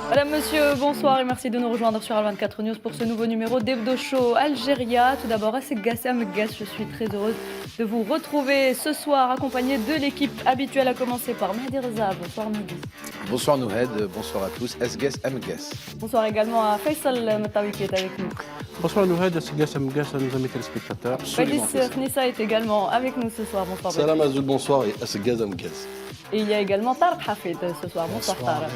Madame, monsieur, bonsoir et merci de nous rejoindre sur Al24 News pour ce nouveau numéro d'Hebdo Show Algéria. Tout d'abord, Assegas Amgas, je suis très heureuse de vous retrouver ce soir accompagnée de l'équipe habituelle, à commencer par Mehdi Reza. Bonsoir Mehdi. Bonsoir Nouhed, bonsoir à tous. Assegas Amgas. Bonsoir également à Faisal Matawi qui est avec nous. Bonsoir Nouhed, Assegas Amgas à nos amis téléspectateurs. Fadis Khnissa est également avec nous ce soir. Bonsoir. Salam Azoul, bonsoir et Assegas Amgas. Et il y a également Tarek Hafid ce soir. Bonsoir Tarek.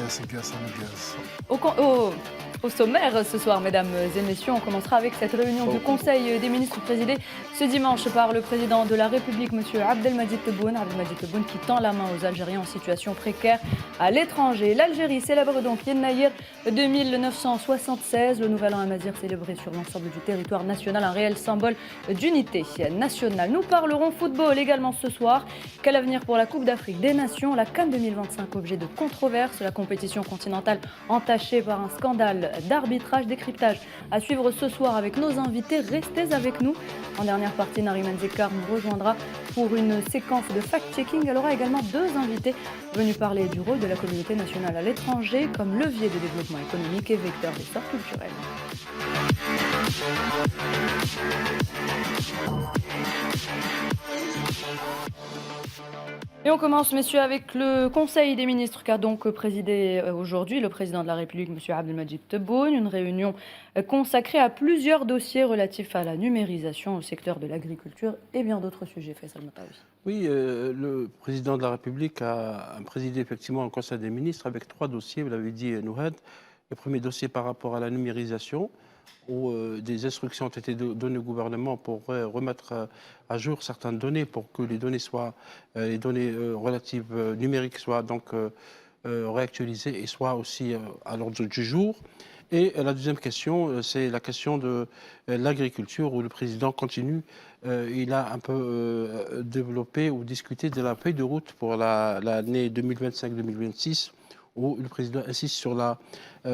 Au sommaire ce soir, mesdames et messieurs, on commencera avec cette réunion du Conseil des ministres présidée ce dimanche par le président de la République, M. Abdelmadjid Tebboune. Abdelmadjid Tebboune qui tend la main aux Algériens en situation précaire à l'étranger. L'Algérie célèbre donc Yennaïr 2976, le nouvel an amazigh célébré sur l'ensemble du territoire national, un réel symbole d'unité nationale. Nous parlerons football également ce soir. Quel avenir pour la Coupe d'Afrique des Nations, la CAN 2025 objet de controverse, la compétition continentale entachée par un scandale d'arbitrage, décryptage à suivre ce soir avec nos invités. Restez avec nous. En dernière partie, Nariman Zekar nous rejoindra pour une séquence de fact-checking. Elle aura également deux invités venus parler du rôle de la communauté nationale à l'étranger comme levier de développement économique et vecteur d'essor culturel. Et on commence, messieurs, avec le Conseil des ministres qu'a donc présidé aujourd'hui le président de la République, M. Abdelmadjid Tebboune. Une réunion consacrée à plusieurs dossiers relatifs à la numérisation, au secteur de l'agriculture et bien d'autres sujets. Faisal Matawi. Oui, le président de la République a présidé effectivement un Conseil des ministres avec trois dossiers, vous l'avez dit Nouhed. Le premier dossier par rapport à la numérisation, où des instructions ont été données au gouvernement pour remettre à jour certaines données pour que les données les données relatives numériques soient donc réactualisées et soient aussi à l'ordre du jour. Et la deuxième question, c'est la question de l'agriculture où le président continue. Il a un peu développé ou discuté de la feuille de route pour l'année 2025-2026. Où le président insiste sur la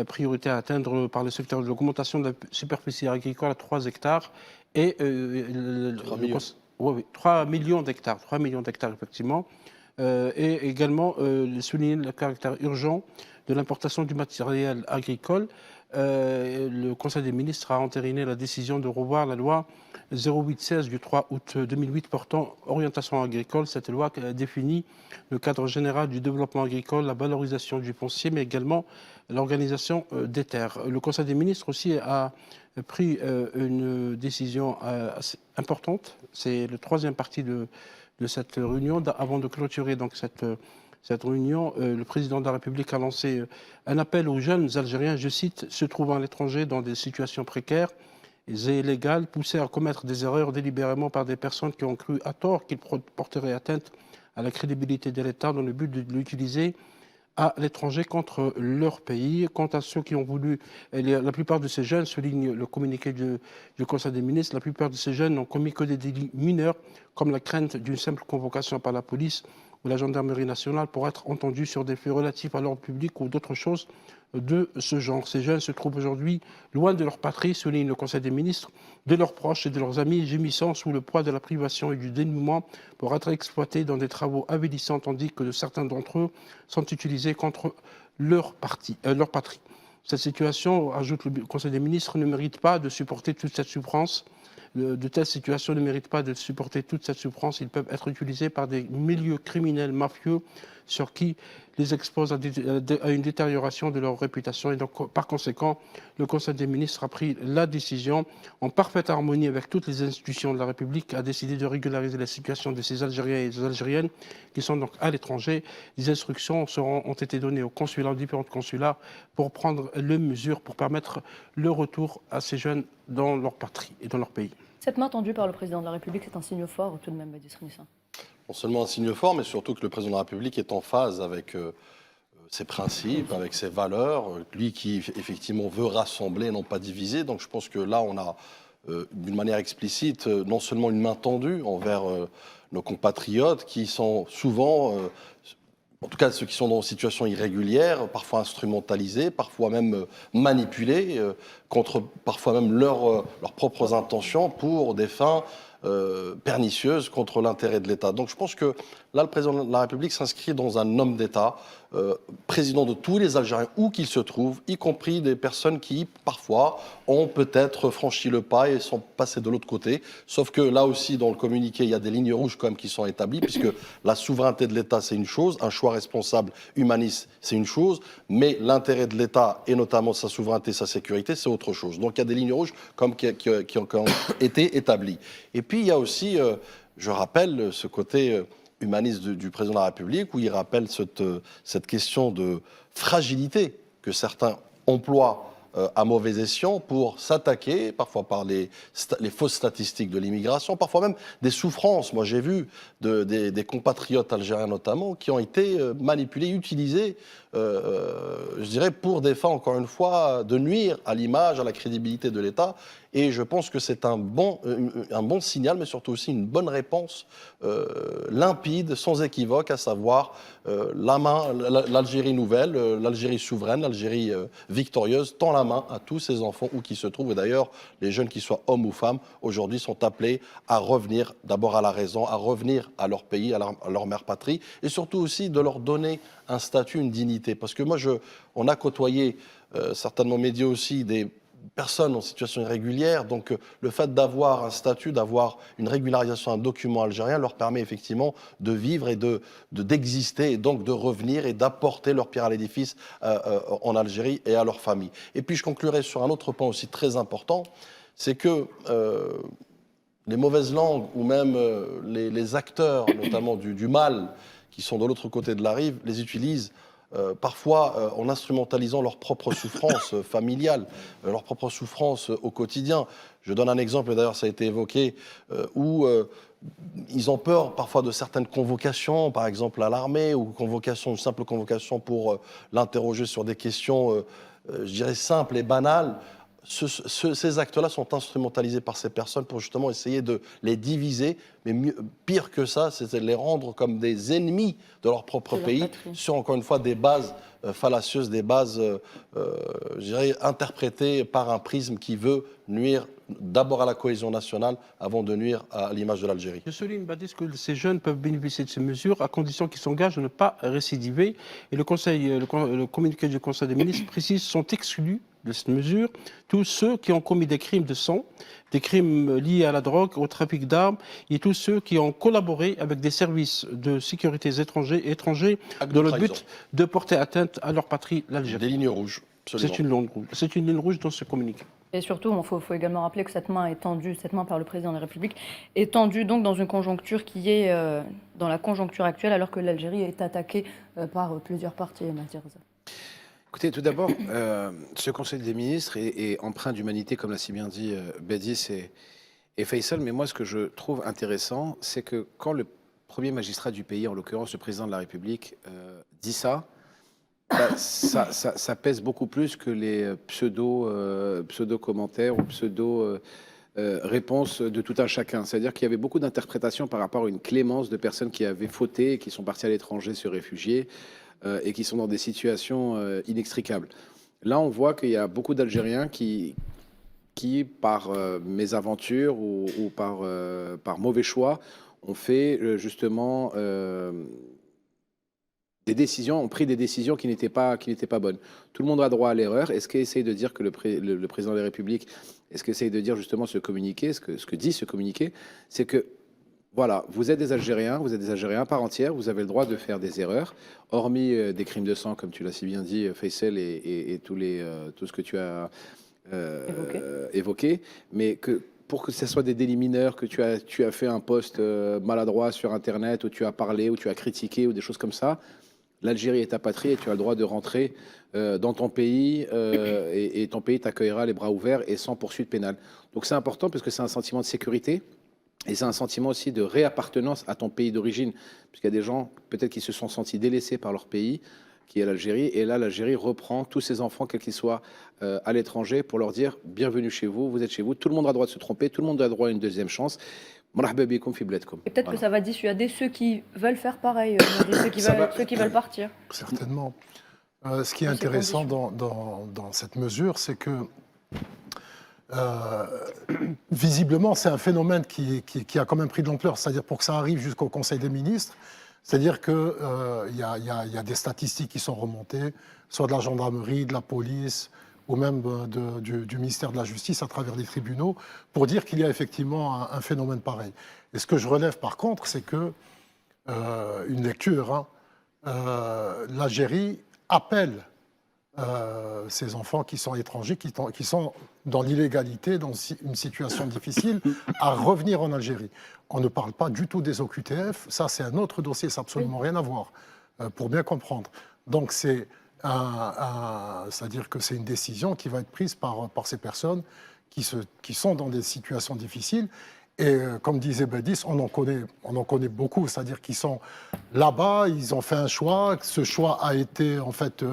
priorité à atteindre par le secteur de l'augmentation de la superficie agricole à 3 hectares et 3 millions d'hectares. 3 millions d'hectares, effectivement. Et également souligner le caractère urgent de l'importation du matériel agricole. Le Conseil des ministres a entériné la décision de revoir la loi 0816 du 3 août 2008 portant orientation agricole. Cette loi définit le cadre général du développement agricole, la valorisation du foncier, mais également l'organisation des terres. Le Conseil des ministres aussi a pris une décision assez importante. C'est le troisième partie de cette réunion. Avant de clôturer donc cette réunion, le président de la République a lancé un appel aux jeunes Algériens, je cite, se trouvant à l'étranger dans des situations précaires et illégales, poussés à commettre des erreurs délibérément par des personnes qui ont cru à tort qu'ils porteraient atteinte à la crédibilité de l'État dans le but de l'utiliser à l'étranger contre leur pays. Quant à ceux qui ont voulu, la plupart de ces jeunes, souligne le communiqué du Conseil des ministres, la plupart de ces jeunes n'ont commis que des délits mineurs, comme la crainte d'une simple convocation par la police ou la gendarmerie nationale pour être entendus sur des faits relatifs à l'ordre public ou d'autres choses de ce genre. Ces jeunes se trouvent aujourd'hui loin de leur patrie, souligne le Conseil des ministres, de leurs proches et de leurs amis, gémissant sous le poids de la privation et du dénuement pour être exploités dans des travaux avilissants, tandis que certains d'entre eux sont utilisés contre leur patrie. Cette situation, ajoute le Conseil des ministres, ne mérite pas de supporter toute cette souffrance. De telles situations ne méritent pas de supporter toute cette souffrance. Ils peuvent être utilisés par des milieux criminels mafieux sur qui les expose à une détérioration de leur réputation. Et donc, par conséquent, le Conseil des ministres a pris la décision, en parfaite harmonie avec toutes les institutions de la République, a décidé de régulariser la situation de ces Algériens et des Algériennes qui sont donc à l'étranger. Les instructions ont été données aux consulats, aux différents consulats, pour prendre les mesures pour permettre le retour à ces jeunes dans leur patrie et dans leur pays. Cette main tendue par le président de la République, c'est un signe fort tout de même, Mehdi Khnissa. Non seulement un signe fort, mais surtout que le président de la République est en phase avec ses principes, avec ses valeurs, lui qui effectivement veut rassembler, non pas diviser. Donc je pense que là, on a d'une manière explicite non seulement une main tendue envers nos compatriotes qui sont souvent en tout cas ceux qui sont dans une situation irrégulière, parfois instrumentalisés, parfois même manipulés, contre parfois même leurs propres intentions pour des fins pernicieuses contre l'intérêt de l'État. Donc je pense que là, le président de la République s'inscrit dans un homme d'État, président de tous les Algériens, où qu'ils se trouvent, y compris des personnes qui, parfois, ont peut-être franchi le pas et sont passées de l'autre côté. Sauf que là aussi, dans le communiqué, il y a des lignes rouges quand même qui sont établies, puisque la souveraineté de l'État, c'est une chose, un choix responsable, humaniste, c'est une chose, mais l'intérêt de l'État, et notamment sa souveraineté, sa sécurité, c'est autre chose. Donc il y a des lignes rouges qui ont été établies. Et puis il y a aussi, je rappelle, ce côté humaniste du président de la République, où il rappelle cette question de fragilité que certains emploient à mauvais escient pour s'attaquer, parfois par les fausses statistiques de l'immigration, parfois même des souffrances. Moi, j'ai vu des compatriotes algériens notamment qui ont été manipulés, utilisés, je dirais, pour des fins, encore une fois, de nuire à l'image, à la crédibilité de l'État. Et je pense que c'est un bon signal, mais surtout aussi une bonne réponse limpide, sans équivoque, à savoir l'Algérie nouvelle, l'Algérie souveraine, l'Algérie victorieuse, tend la main à tous ces enfants où qu'ils se trouvent. Et d'ailleurs, les jeunes, qu'ils soient hommes ou femmes, aujourd'hui sont appelés à revenir d'abord à la raison, à revenir à leur pays, à leur mère patrie, et surtout aussi de leur donner un statut, une dignité. Parce que moi, on a côtoyé, certainement médias aussi, des personnes en situation irrégulière, donc le fait d'avoir un statut, d'avoir une régularisation, un document algérien leur permet effectivement de vivre et d'exister et donc de revenir et d'apporter leur pierre à l'édifice en Algérie et à leur famille. Et puis je conclurai sur un autre point aussi très important, c'est que les mauvaises langues ou même les acteurs, notamment du mal, qui sont de l'autre côté de la rive, les utilisent parfois en instrumentalisant leur propre souffrance familiale, leur propre souffrance au quotidien. Je donne un exemple, d'ailleurs ça a été évoqué, où ils ont peur parfois de certaines convocations, par exemple à l'armée, ou une simple convocation pour l'interroger sur des questions, je dirais, simples et banales. Ces actes-là sont instrumentalisés par ces personnes pour justement essayer de les diviser, mais pire que ça, c'est de les rendre comme des ennemis de leur propre pays, sur encore une fois des bases fallacieuses, des bases, je dirais, interprétées par un prisme qui veut nuire d'abord à la cohésion nationale avant de nuire à l'image de l'Algérie. Je souligne, Badis, que ces jeunes peuvent bénéficier de ces mesures à condition qu'ils s'engagent à ne pas récidiver. Et le communiqué du Conseil des ministres précise sont exclus de cette mesure tous ceux qui ont commis des crimes de sang, des crimes liés à la drogue, au trafic d'armes, et tous ceux qui ont collaboré avec des services de sécurité étrangers dans le but de porter atteinte à leur patrie, l'Algérie. Des lignes rouges. C'est une ligne rouge dans ce communiqué. Et surtout, il faut également rappeler que cette main est tendue, cette main par le président de la République, est tendue donc dans une conjoncture qui est dans la conjoncture actuelle, alors que l'Algérie est attaquée par plusieurs partis. Écoutez, tout d'abord, ce Conseil des ministres est empreint d'humanité, comme l'a si bien dit Bédis et Faisal. Mais moi, ce que je trouve intéressant, c'est que quand le premier magistrat du pays, en l'occurrence le président de la République, dit ça, ça pèse beaucoup plus que les pseudo-commentaires ou pseudo-réponses de tout un chacun. C'est-à-dire qu'il y avait beaucoup d'interprétations par rapport à une clémence de personnes qui avaient fauté et qui sont parties à l'étranger se réfugier et qui sont dans des situations inextricables. Là, on voit qu'il y a beaucoup d'Algériens qui par mésaventure ou par mauvais choix, ont fait justement ont pris des décisions qui n'étaient pas bonnes. Tout le monde a droit à l'erreur. Et ce qu'essaye de dire que le président de la République, et ce qu'essaye de dire justement ce communiqué, ce que dit ce communiqué, c'est que voilà, vous êtes des Algériens à part entière, vous avez le droit de faire des erreurs, hormis des crimes de sang, comme tu l'as si bien dit, Faisal, et tout ce que tu as évoqué, mais que pour que ce soit des délits mineurs, que tu as fait un post maladroit sur Internet, où tu as parlé, où tu as critiqué, ou des choses comme ça, l'Algérie est ta patrie et tu as le droit de rentrer dans ton pays et ton pays t'accueillera les bras ouverts et sans poursuite pénale. Donc c'est important parce que c'est un sentiment de sécurité et c'est un sentiment aussi de réappartenance à ton pays d'origine, puisqu'il y a des gens peut-être qui se sont sentis délaissés par leur pays, qui est l'Algérie, et là l'Algérie reprend tous ses enfants, quels qu'ils soient, à l'étranger, pour leur dire bienvenue chez vous, vous êtes chez vous, tout le monde a le droit de se tromper, tout le monde a le droit à une deuxième chance. مرحبا بكم في بلادكم. Et peut-être que ça va dissuader ceux qui veulent faire pareil, ceux qui veulent partir. Certainement. Ce qui est Dans ces intéressant dans cette mesure, c'est que visiblement, c'est un phénomène qui a quand même pris de l'ampleur. C'est-à-dire pour que ça arrive jusqu'au Conseil des ministres, c'est-à-dire qu'il y a des statistiques qui sont remontées, soit de la gendarmerie, de la police, ou même du ministère de la Justice à travers les tribunaux, pour dire qu'il y a effectivement un phénomène pareil. Et ce que je relève par contre, c'est que, une lecture, l'Algérie appelle ces enfants qui sont étrangers, qui sont dans l'illégalité, dans une situation difficile, à revenir en Algérie. On ne parle pas du tout des OQTF, ça c'est un autre dossier, ça n'a absolument rien à voir, pour bien comprendre. Donc c'est-à-dire que c'est une décision qui va être prise par ces personnes qui sont dans des situations difficiles. Et comme disait Badis, on en connaît beaucoup, c'est-à-dire qu'ils sont là-bas, ils ont fait un choix, ce choix a été en fait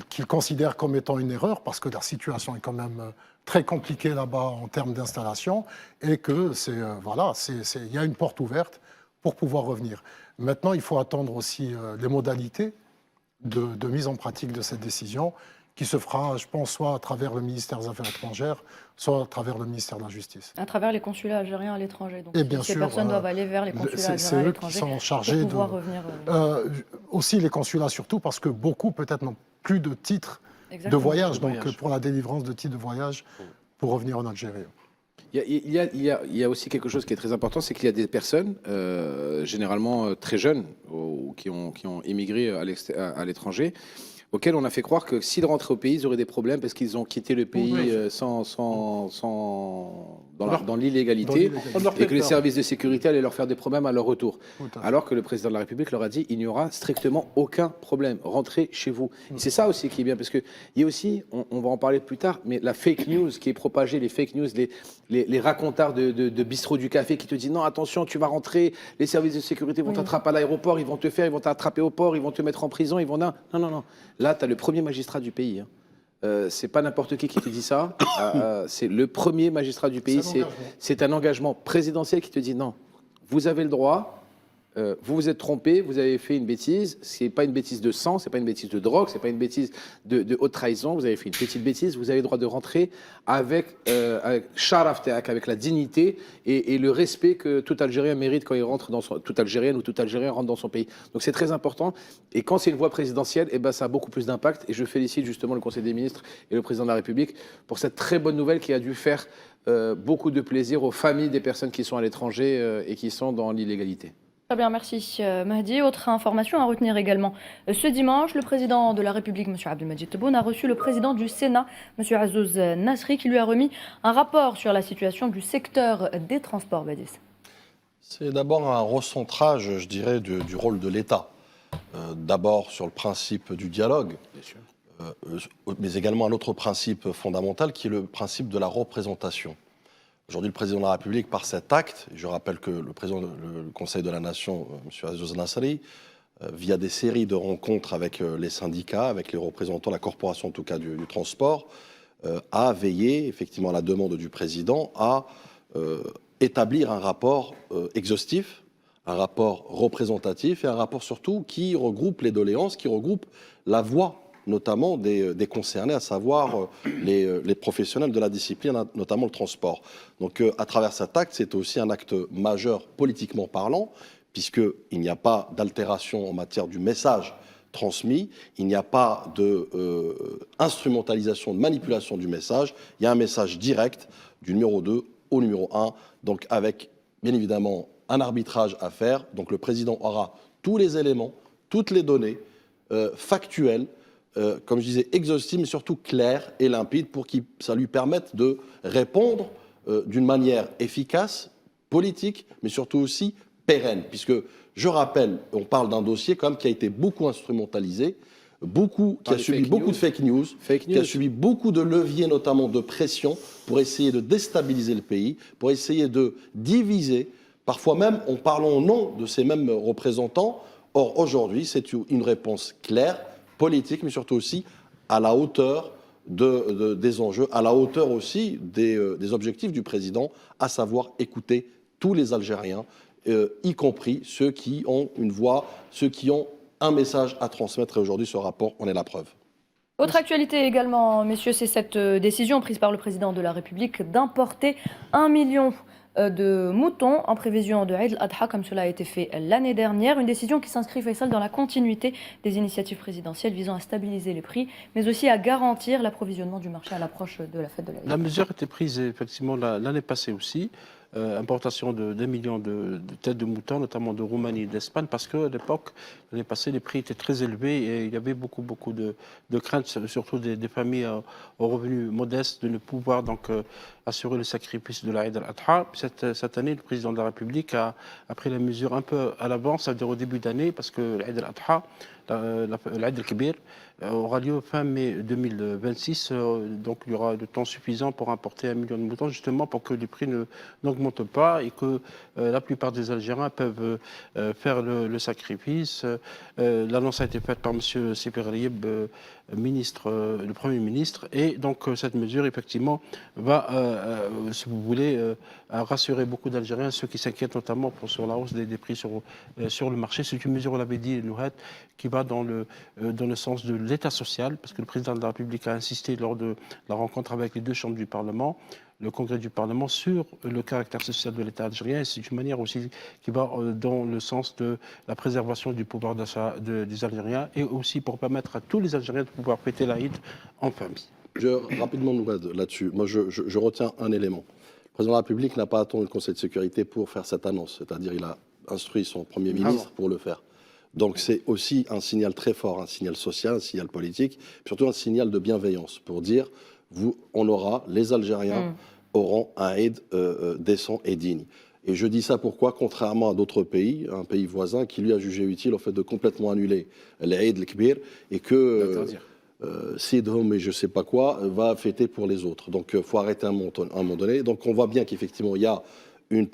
qu'ils considèrent comme étant une erreur parce que leur situation est quand même très compliquée là-bas en termes d'installation et que il y a une porte ouverte pour pouvoir revenir. Maintenant, il faut attendre aussi les modalités de mise en pratique de cette décision qui se fera, je pense, soit à travers le ministère des Affaires étrangères, soit à travers le ministère de la Justice. À travers les consulats algériens à l'étranger. Donc, et bien ces sûr, personnes doivent aller vers les consulats algériens à l'étranger. C'est eux qui sont chargés pour pouvoir revenir. Aussi les consulats, surtout parce que beaucoup, peut-être, n'ont plus de titres Exactement. de voyage, donc pour la délivrance de titres de voyage pour revenir en Algérie. Il y a aussi quelque chose qui est très important, c'est qu'il y a des personnes, généralement très jeunes, qui ont immigré à l'étranger, auxquels on a fait croire que s'ils rentraient au pays, ils auraient des problèmes parce qu'ils ont quitté le pays dans l'illégalité et que les services de sécurité allaient leur faire des problèmes à leur retour. Alors que le président de la République leur a dit il n'y aura strictement aucun problème, rentrez chez vous. Et c'est ça aussi qui est bien parce qu'il y a aussi, on va en parler plus tard, mais la fake news qui est propagée, les fake news, les racontards de bistrot du café qui te disent non, attention, tu vas rentrer, les services de sécurité vont t'attraper à l'aéroport, ils vont t'attraper au port, ils vont te mettre en prison, ils vont... Non. Là, tu as le premier magistrat du pays. C'est pas n'importe qui te dit ça. C'est le premier magistrat du pays. C'est un engagement présidentiel qui te dit non, vous avez le droit, vous vous êtes trompé, vous avez fait une bêtise. C'est pas une bêtise de sang, c'est pas une bêtise de drogue, c'est pas une bêtise de haute trahison. Vous avez fait une petite bêtise. Vous avez le droit de rentrer avec sharaf teak, avec la dignité et le respect que tout Algérien mérite quand il rentre toute Algérienne ou tout Algérien rentre dans son pays. Donc c'est très important. Et quand c'est une voie présidentielle, ça a beaucoup plus d'impact. Et je félicite justement le Conseil des ministres et le président de la République pour cette très bonne nouvelle qui a dû faire beaucoup de plaisir aux familles des personnes qui sont à l'étranger et qui sont dans l'illégalité. Très bien, merci Mahdi. Autre information à retenir également. Ce dimanche, le président de la République, M. Abdelmadjid Tebboune, a reçu le président du Sénat, M. Azzouz Nasri, qui lui a remis un rapport sur la situation du secteur des transports. Badis. C'est d'abord un recentrage, je dirais, du rôle de l'État. D'abord sur le principe du dialogue, mais également un autre principe fondamental qui est le principe de la représentation. Aujourd'hui, le président de la République, par cet acte, je rappelle que le président du Conseil de la Nation, M. Azzouz Nasri, via des séries de rencontres avec les syndicats, avec les représentants, la corporation en tout cas du transport, a veillé, effectivement à la demande du président, à établir un rapport exhaustif, un rapport représentatif et un rapport surtout qui regroupe les doléances, qui regroupe la voix notamment des concernés, à savoir les professionnels de la discipline, notamment le transport. Donc à travers cet acte, c'est aussi un acte majeur politiquement parlant, puisqu'il n'y a pas d'altération en matière du message transmis, il n'y a pas d'instrumentalisation, de manipulation du message, il y a un message direct du numéro 2 au numéro 1, donc avec bien évidemment un arbitrage à faire. Donc le président aura tous les éléments, toutes les données factuelles, comme je disais, exhaustive, mais surtout claire et limpide pour que ça lui permette de répondre d'une manière efficace, politique, mais surtout aussi pérenne. Puisque, je rappelle, on parle d'un dossier quand même qui a été beaucoup instrumentalisé, qui a subi beaucoup de fake news, qui a subi beaucoup de leviers, notamment de pression, pour essayer de déstabiliser le pays, pour essayer de diviser, parfois même en parlant au nom de ces mêmes représentants. Or, aujourd'hui, c'est une réponse claire, politique, mais surtout aussi à la hauteur des enjeux, à la hauteur aussi des objectifs du président, à savoir écouter tous les Algériens, y compris ceux qui ont une voix, ceux qui ont un message à transmettre. Et aujourd'hui, ce rapport en est la preuve. Autre actualité également, messieurs, c'est cette décision prise par le président de la République d'importer 1 million de moutons en prévision de Eid al-Adha, comme cela a été fait l'année dernière. Une décision qui s'inscrit, Faisal, dans la continuité des initiatives présidentielles visant à stabiliser les prix, mais aussi à garantir l'approvisionnement du marché à l'approche de la fête de l'Aïd. La mesure a été prise effectivement l'année passée aussi. Importation de 2 millions de têtes de moutons, notamment de Roumanie et d'Espagne, parce qu'à l'époque, l'année passée, les prix étaient très élevés et il y avait beaucoup de craintes, surtout des familles aux revenus modestes, de ne pouvoir donc assurer le sacrifice de l'Aïd al-Adha. Cette année, le président de la République a pris la mesure un peu à l'avance, c'est-à-dire au début d'année, parce que l'Aïd al-Adha, l'Aïd al-Kibir, aura lieu fin mai 2026, donc il y aura le temps suffisant pour importer 1 million de moutons, justement pour que les prix n'augmentent pas et que la plupart des Algériens peuvent faire le sacrifice. L'annonce a été faite par M. Sipir Rieb, le Premier ministre, et donc cette mesure, effectivement, va, si vous voulez, rassurer beaucoup d'Algériens, ceux qui s'inquiètent notamment sur la hausse des prix sur le marché. C'est une mesure, on l'avait dit, Nouhat, qui va dans le sens de l'État social, parce que le président de la République a insisté lors de la rencontre avec les deux chambres du Parlement, le Congrès du Parlement, sur le caractère social de l'État algérien. C'est une manière aussi qui va dans le sens de la préservation du pouvoir d'achat des Algériens et aussi pour permettre à tous les Algériens de pouvoir fêter l'Aïd en famille. Rapidement, là-dessus, moi je retiens un élément. Le président de la République n'a pas attendu le Conseil de sécurité pour faire cette annonce, c'est-à-dire il a instruit son Premier ministre pour le faire. Donc c'est aussi un signal très fort, un signal social, un signal politique, surtout un signal de bienveillance pour dire, les Algériens auront un aide décent et digne. Et je dis ça pourquoi, contrairement à d'autres pays, un pays voisin qui lui a jugé utile au fait de complètement annuler l'Aïd al-Kibir et que Sidhom et je ne sais pas quoi va fêter pour les autres. Donc il faut arrêter à un moment donné. Donc on voit bien qu'effectivement il y a une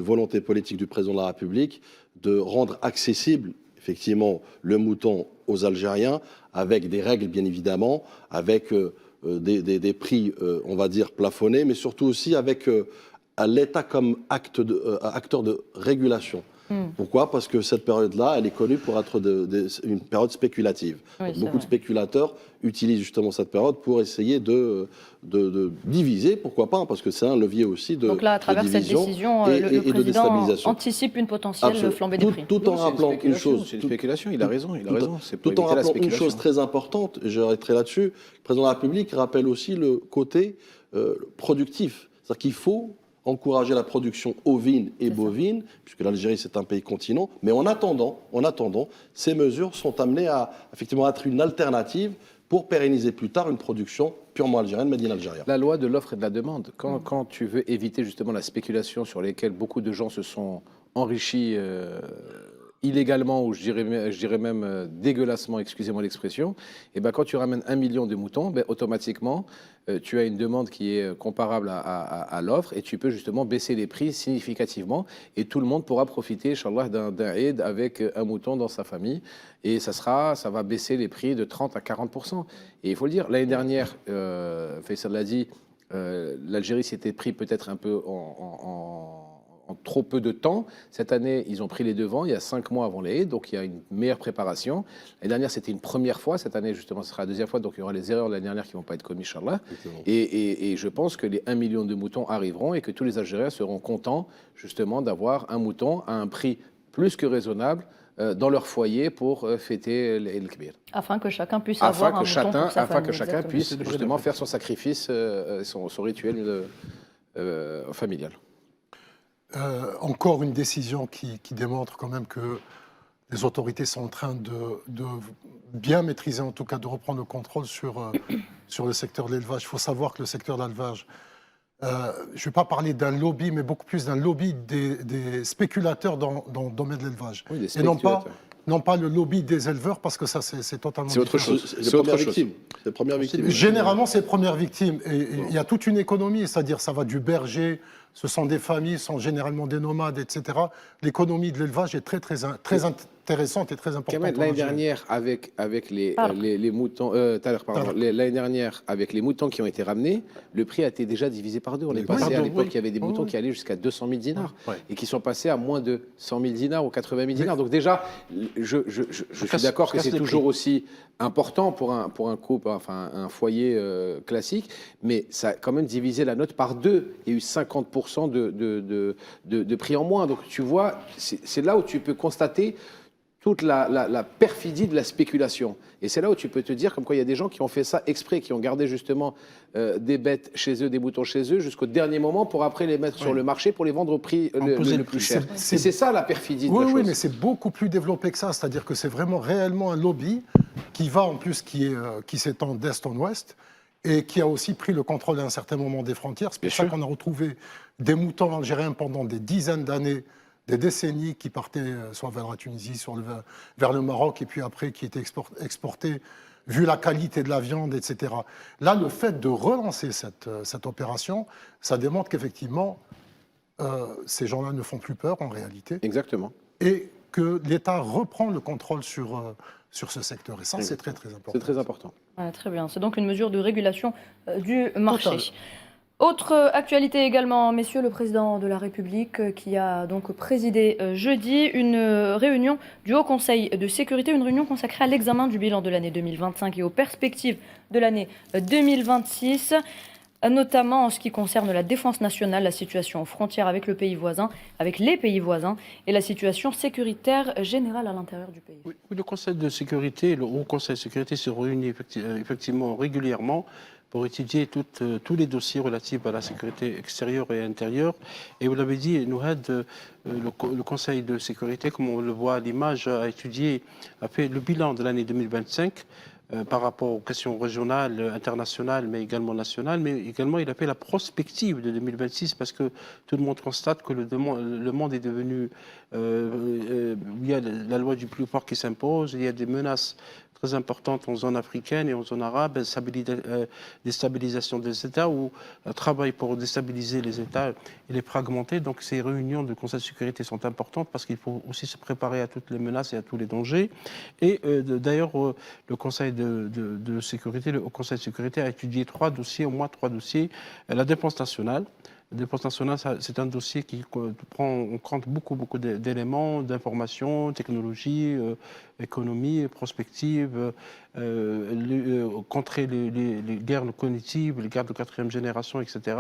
volonté politique du président de la République de rendre accessible effectivement le mouton aux Algériens avec des règles bien évidemment, avec des prix on va dire plafonnés, mais surtout aussi avec l'État comme acteur de régulation. Pourquoi ? Parce que cette période-là, elle est connue pour être une période spéculative. Oui, beaucoup de spéculateurs utilisent justement cette période pour essayer de diviser, pourquoi pas, parce que c'est un levier aussi de Donc là, à travers cette décision, le président anticipe une potentielle flambée des prix. Tout en rappelant une chose... C'est une spéculation, il a raison. Tout en rappelant une chose très importante, et j'arrêterai là-dessus, le président de la République rappelle aussi le côté productif. C'est-à-dire qu'il faut encourager la production ovine et bovine, puisque l'Algérie c'est un pays continent, mais en attendant, ces mesures sont amenées à effectivement être une alternative pour pérenniser plus tard une production purement algérienne, made in Algérie. La loi de l'offre et de la demande, quand tu veux éviter justement la spéculation sur laquelle beaucoup de gens se sont enrichis illégalement, ou je dirais même dégueulassement, excusez-moi l'expression, et ben quand tu ramènes 1 million de moutons, ben automatiquement, tu as une demande qui est comparable à l'offre et tu peux justement baisser les prix significativement et tout le monde pourra profiter, Inch'Allah, d'un Eid avec un mouton dans sa famille et ça va baisser les prix de 30 à 40%. Et il faut le dire, l'année dernière, Faisal l'a dit, l'Algérie s'était pris peut-être un peu en trop peu de temps. Cette année, ils ont pris les devants, il y a 5 mois avant les Eid, donc il y a une meilleure préparation. L'année dernière, c'était une première fois. Cette année, justement, ce sera la deuxième fois, donc il y aura les erreurs de l'année dernière qui ne vont pas être commises, Inch'Allah. Et je pense que les 1 million de moutons arriveront et que tous les Algériens seront contents, justement, d'avoir un mouton à un prix plus que raisonnable dans leur foyer pour fêter le Kibir. Afin que chacun puisse avoir un mouton pour sa famille. Afin que chacun puisse, justement, faire son sacrifice, son rituel familial. Encore une décision qui démontre quand même que les autorités sont en train de bien maîtriser, en tout cas de reprendre le contrôle sur le secteur de l'élevage. Il faut savoir que le secteur de l'élevage, je ne vais pas parler d'un lobby, mais beaucoup plus d'un lobby des spéculateurs dans le domaine de l'élevage. Oui, et non pas le lobby des éleveurs, parce que ça, c'est totalement différent. C'est autre chose. C'est les premières victimes. Généralement, c'est les premières victimes. Et il y a toute une économie, c'est-à-dire ça va du berger, ce sont des familles, ce sont généralement des nomades, etc. L'économie de l'élevage est très intéressante et très importante. Kamel, l'année dernière, avec les moutons, l'année dernière, avec les moutons qui ont été ramenés, le prix a été déjà divisé par deux. On est passé à l'époque, il y avait des moutons qui allaient jusqu'à 200 000 dinars et qui sont passés à moins de 100 000 dinars ou 80 000 dinars. Donc déjà, je suis d'accord que c'est toujours aussi important pour un couple, enfin un foyer classique, mais ça a quand même divisé la note par deux. Il y a eu 50% de prix en moins. Donc tu vois, c'est là où tu peux constater toute la perfidie de la spéculation. Et c'est là où tu peux te dire comme quoi il y a des gens qui ont fait ça exprès, qui ont gardé justement des bêtes chez eux, des moutons chez eux, jusqu'au dernier moment pour après les mettre sur le marché pour les vendre au prix le plus cher. Et c'est ça la perfidie de la chose. Oui, mais c'est beaucoup plus développé que ça. C'est-à-dire que c'est vraiment réellement un lobby qui va en plus, qui s'étend d'est en ouest et qui a aussi pris le contrôle à un certain moment des frontières. C'est pour ça qu'on a retrouvé des moutons algériens pendant des dizaines d'années, des décennies, qui partaient soit vers la Tunisie, soit vers le Maroc, et puis après qui étaient exportés, vu la qualité de la viande, etc. Là, le fait de relancer cette opération, ça démontre qu'effectivement, ces gens-là ne font plus peur en réalité. Exactement. Et que l'État reprend le contrôle sur ce secteur. Et ça, c'est très, très important. C'est très important. Ouais, très bien. C'est donc une mesure de régulation du marché. Total. Autre actualité également, messieurs, le président de la République qui a donc présidé jeudi une réunion du Haut Conseil de sécurité, une réunion consacrée à l'examen du bilan de l'année 2025 et aux perspectives de l'année 2026, notamment en ce qui concerne la défense nationale, la situation aux frontières avec les pays voisins et la situation sécuritaire générale à l'intérieur du pays. Oui, le Conseil de sécurité, le Haut Conseil de sécurité se réunit effectivement régulièrement pour étudier tous les dossiers relatifs à la sécurité extérieure et intérieure. Et vous l'avez dit, Nouhad, le Conseil de sécurité, comme on le voit à l'image, a fait le bilan de l'année 2025 par rapport aux questions régionales, internationales, mais également nationales. Mais également, il a fait la prospective de 2026 parce que tout le monde constate que le monde est devenu... il y a la loi du plus fort qui s'impose, il y a des menaces très importante en zone africaine et en zone arabe, déstabilisation des États ou un travail pour déstabiliser les États et les fragmenter. Donc ces réunions du Conseil de sécurité sont importantes parce qu'il faut aussi se préparer à toutes les menaces et à tous les dangers. Et d'ailleurs, le Conseil de sécurité, le Haut Conseil de sécurité a étudié au moins trois dossiers. La défense nationale. La défense nationale, c'est un dossier qui prend en compte beaucoup d'éléments, d'informations, technologies, économie, prospective, contrer les guerres cognitives, les guerres de quatrième génération, etc.,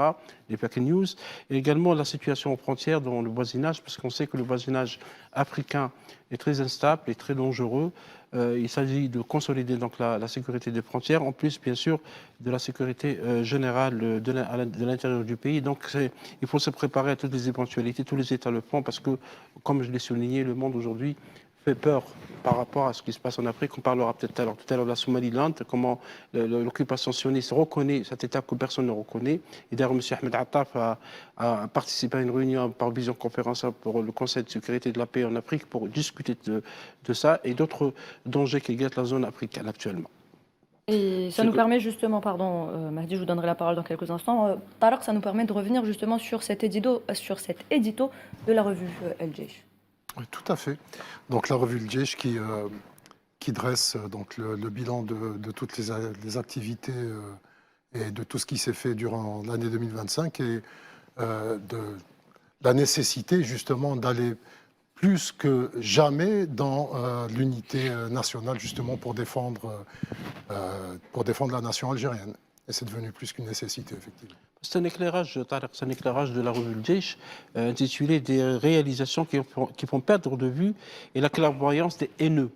les fake news, et également la situation aux frontières dans le voisinage, parce qu'on sait que le voisinage africain est très instable et très dangereux. Il s'agit de consolider donc la sécurité des frontières, en plus bien sûr de la sécurité générale de l'intérieur du pays. Donc il faut se préparer à toutes les éventualités, tous les États le font parce que, comme je l'ai souligné, le monde aujourd'hui fait peur par rapport à ce qui se passe en Afrique. On parlera peut-être tout à l'heure de la Somaliland, comment l'occupation sioniste reconnaît cet État que personne ne reconnaît. Et d'ailleurs, M. Ahmed Attaf a participé à une réunion par visioconférence pour le Conseil de sécurité de la paix en Afrique pour discuter de ça et d'autres dangers qui guettent la zone africaine actuellement. Et ça nous permet justement, Mahdi, je vous donnerai la parole dans quelques instants, Tarek, ça nous permet de revenir justement sur cet édito de la revue El Jaish. Oui, tout à fait. Donc la revue El Jaish qui dresse donc le bilan de toutes les activités et de tout ce qui s'est fait durant l'année 2025 et de la nécessité justement d'aller plus que jamais dans l'unité nationale justement pour défendre la nation algérienne. Et c'est devenu plus qu'une nécessité, effectivement. C'est un éclairage, Tarek, c'est un éclairage de la revue Le Jaish, intitulé des réalisations qui font perdre de vue et la clairvoyance des haineux.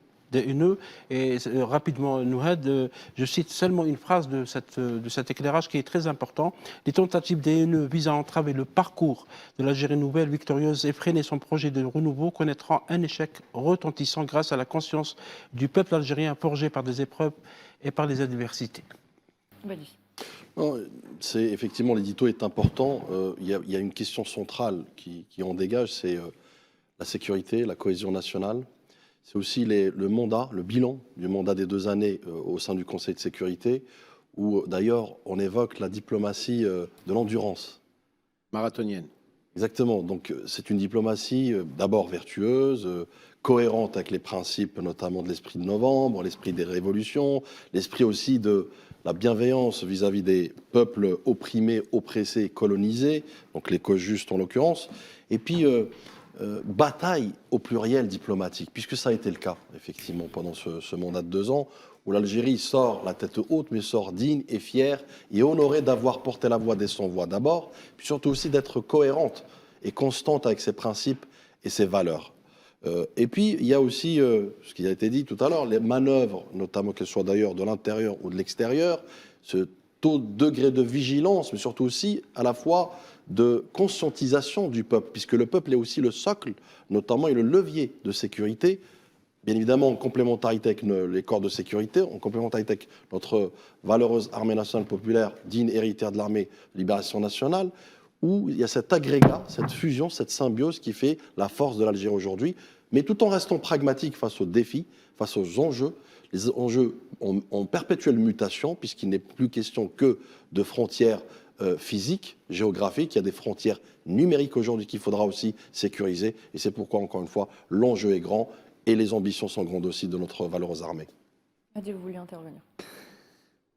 Et rapidement, Nouhad, je cite seulement une phrase de cet éclairage qui est très important. Les tentatives des haineux visant à entraver le parcours de l'Algérie nouvelle, victorieuse et freiner son projet de renouveau connaîtront un échec retentissant grâce à la conscience du peuple algérien forgé par des épreuves et par les adversités. C'est effectivement, l'édito est important. Il y a une question centrale qui en dégage, c'est la sécurité, la cohésion nationale. C'est aussi le bilan du mandat des 2 années au sein du Conseil de sécurité, où d'ailleurs on évoque la diplomatie de l'endurance. Marathonienne. Exactement. Donc c'est une diplomatie d'abord vertueuse, cohérente avec les principes notamment de l'esprit de novembre, l'esprit des révolutions, l'esprit aussi de la bienveillance vis-à-vis des peuples opprimés, oppressés, colonisés, donc les causes justes en l'occurrence, et puis bataille au pluriel diplomatique, puisque ça a été le cas effectivement pendant ce mandat de 2 ans, où l'Algérie sort la tête haute, mais sort digne et fière et honorée d'avoir porté la voix des sans-voix d'abord, puis surtout aussi d'être cohérente et constante avec ses principes et ses valeurs. Et puis, il y a aussi, ce qui a été dit tout à l'heure, les manœuvres, notamment qu'elles soient d'ailleurs de l'intérieur ou de l'extérieur, ce taux de degré de vigilance, mais surtout aussi à la fois de conscientisation du peuple, puisque le peuple est aussi le socle, notamment, et le levier de sécurité, bien évidemment en complémentarité avec les corps de sécurité, en complémentarité avec notre valeureuse armée nationale populaire, digne héritière de l'armée de libération nationale, où il y a cet agrégat, cette fusion, cette symbiose qui fait la force de l'Algérie aujourd'hui, mais tout en restant pragmatique face aux défis, face aux enjeux. Les enjeux en perpétuelle mutation, puisqu'il n'est plus question que de frontières physiques, géographiques, il y a des frontières numériques aujourd'hui qu'il faudra aussi sécuriser, et c'est pourquoi, encore une fois, l'enjeu est grand, et les ambitions sont grandes aussi de notre valeureuse armée. Hadi, vous vouliez intervenir?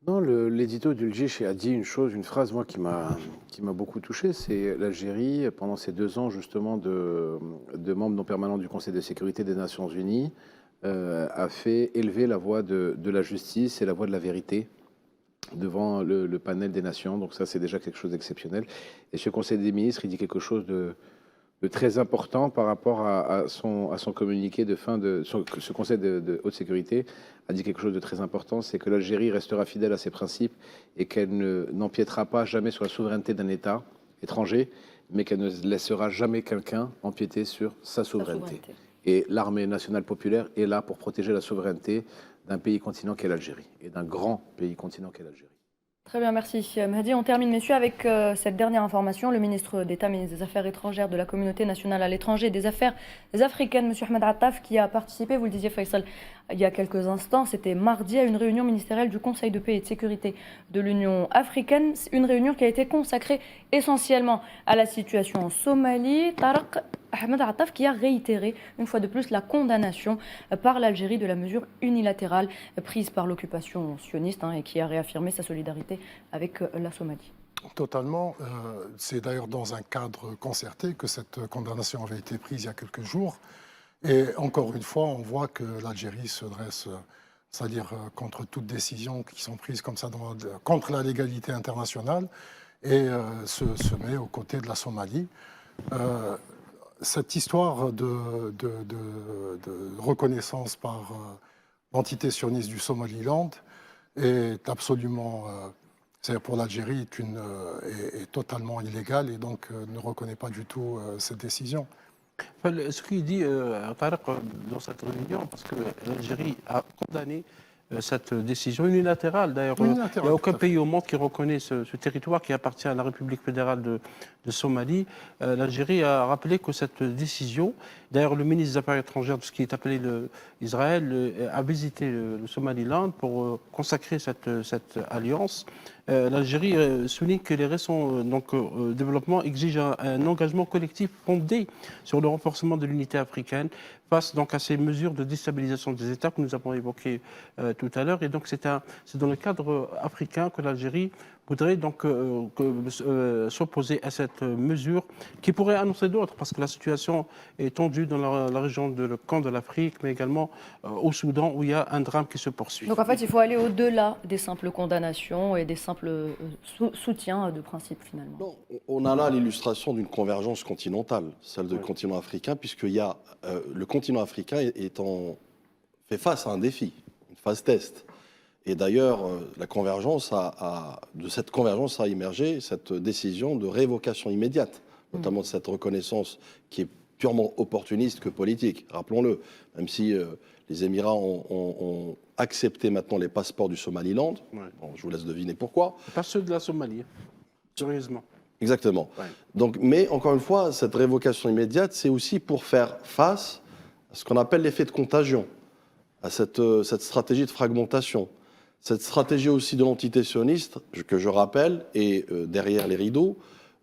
Non, l'édito d'Ulgich a dit une phrase, moi, qui m'a beaucoup touché, c'est l'Algérie, pendant ces 2 ans, justement, de membre non permanent du Conseil de sécurité des Nations Unies, a fait élever la voix de la justice et la voix de la vérité devant le panel des nations. Donc ça, c'est déjà quelque chose d'exceptionnel. Et ce Conseil des ministres, il dit quelque chose de très important par rapport à son communiqué de fin de... Ce Conseil de haute sécurité a dit quelque chose de très important, c'est que l'Algérie restera fidèle à ses principes et qu'elle n'empiétera pas jamais sur la souveraineté d'un État étranger, mais qu'elle ne laissera jamais quelqu'un empiéter sur sa souveraineté. Et l'armée nationale populaire est là pour protéger la souveraineté d'un pays continent qu'est l'Algérie, et d'un grand pays continent qu'est l'Algérie. Très bien, merci. Mahdi, on termine, messieurs, avec cette dernière information. Le ministre d'État, ministre des Affaires étrangères, de la communauté nationale à l'étranger, des Affaires africaines, M. Ahmed Attaf, qui a participé, vous le disiez Faisal, il y a quelques instants, c'était mardi, à une réunion ministérielle du Conseil de paix et de sécurité de l'Union africaine. Une réunion qui a été consacrée essentiellement à la situation en Somalie. Tarek Ahmed Attaf qui a réitéré une fois de plus la condamnation par l'Algérie de la mesure unilatérale prise par l'occupation sioniste et qui a réaffirmé sa solidarité avec la Somalie. Totalement. C'est d'ailleurs dans un cadre concerté que cette condamnation avait été prise il y a quelques jours. Et encore une fois, on voit que l'Algérie se dresse, c'est-à-dire contre toutes décisions qui sont prises comme ça, contre la légalité internationale, et se met aux côtés de la Somalie. Cette histoire de reconnaissance par l'entité sioniste du Somaliland est absolument, c'est-à-dire pour l'Algérie, est totalement illégale et donc ne reconnaît pas du tout cette décision. Ce qu'il dit Tarek dans cette réunion, parce que l'Algérie a condamné cette décision unilatérale. D'ailleurs, il n'y a aucun pays au monde qui reconnaît ce territoire qui appartient à la République fédérale de Somalie. L'Algérie a rappelé que cette décision, d'ailleurs le ministre des Affaires étrangères de ce qui est appelé Israël, a visité le Somaliland pour consacrer cette alliance. L'Algérie souligne que les récents développements exigent un engagement collectif fondé sur le renforcement de l'unité africaine face donc à ces mesures de déstabilisation des États que nous avons évoquées tout à l'heure. Et donc c'est dans le cadre africain que l'Algérie voudrait donc s'opposer à cette mesure qui pourrait annoncer d'autres, parce que la situation est tendue dans la région de le camp de l'Afrique, mais également au Soudan où il y a un drame qui se poursuit. Donc en fait, il faut aller au-delà des simples condamnations et des simples soutiens de principe finalement. Non, on a là l'illustration d'une convergence continentale, celle du continent africain, puisqu'il y a le continent africain fait face à un défi, une phase test. Et d'ailleurs, de cette convergence a émergé cette décision de révocation immédiate, notamment de cette reconnaissance qui est purement opportuniste que politique, rappelons-le, même si les Émirats ont accepté maintenant les passeports du Somaliland. Ouais. Bon, je vous laisse deviner pourquoi. Pas ceux de la Somalie, curieusement. Exactement. Ouais. Donc, mais encore une fois, cette révocation immédiate, c'est aussi pour faire face à ce qu'on appelle l'effet de contagion, à cette stratégie de fragmentation. Cette stratégie aussi de l'entité sioniste, que je rappelle, est derrière les rideaux,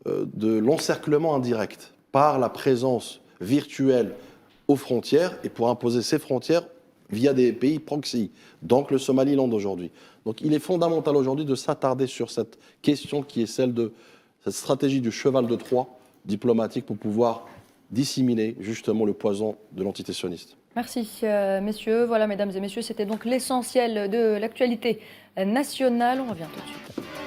de l'encerclement indirect par la présence virtuelle aux frontières et pour imposer ces frontières via des pays proxy, donc le Somaliland aujourd'hui. Donc il est fondamental aujourd'hui de s'attarder sur cette question qui est celle de cette stratégie du cheval de Troie diplomatique pour pouvoir disséminer justement le poison de l'entité sioniste. Merci, messieurs. Voilà, mesdames et messieurs, c'était donc l'essentiel de l'actualité nationale. On revient tout de suite.